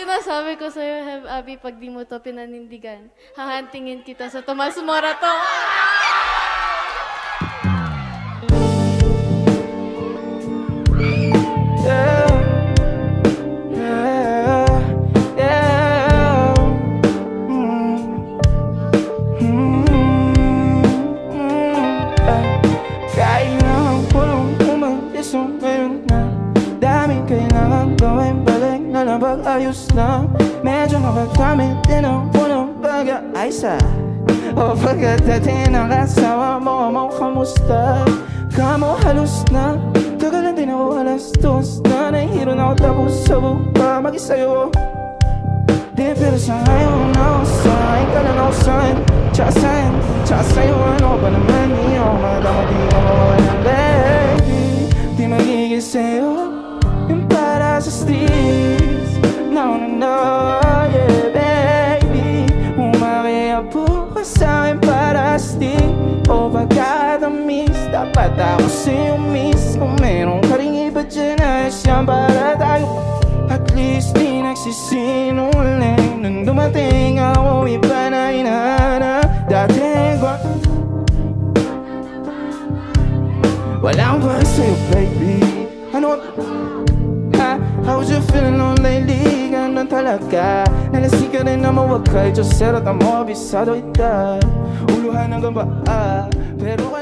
sinasabi ko sa'yo, Have Abby, pag di mo to pinanindigan, hahantingin kita sa Tomas Morato. Ayos lang, medyo nakagamit din ang punong pag-aayos o pagkadating ng asawa mo kamusta? Kamo halos na, tagalan din ako alas dos na nahihiro na ako tapos sa buka mag-isayo. Di pero sa ngayon ako sa'yo ka lang ako sa'yo, tsaka sa'yo ano ba naman niyo madama di ko mawawalan baby. Di magiging sa'yo yung para sa streets. No, yeah, baby. Umariya po ka sa'kin para stick o pagkatamis. Dapat ako sa'yo miss. Kung meron ka rin iba dyan ay siyang para tayo. At least di nagsisinungaling. Nung dumating ako iba na hinahanap. Dati ko walang para sa'yo, baby. Ano? How's you feeling on lately? Ganun talaga. Nalasing ka rin na mawag kay Diyos. Pero tamo, abisado ita. Uluhan hanggang baa. Pero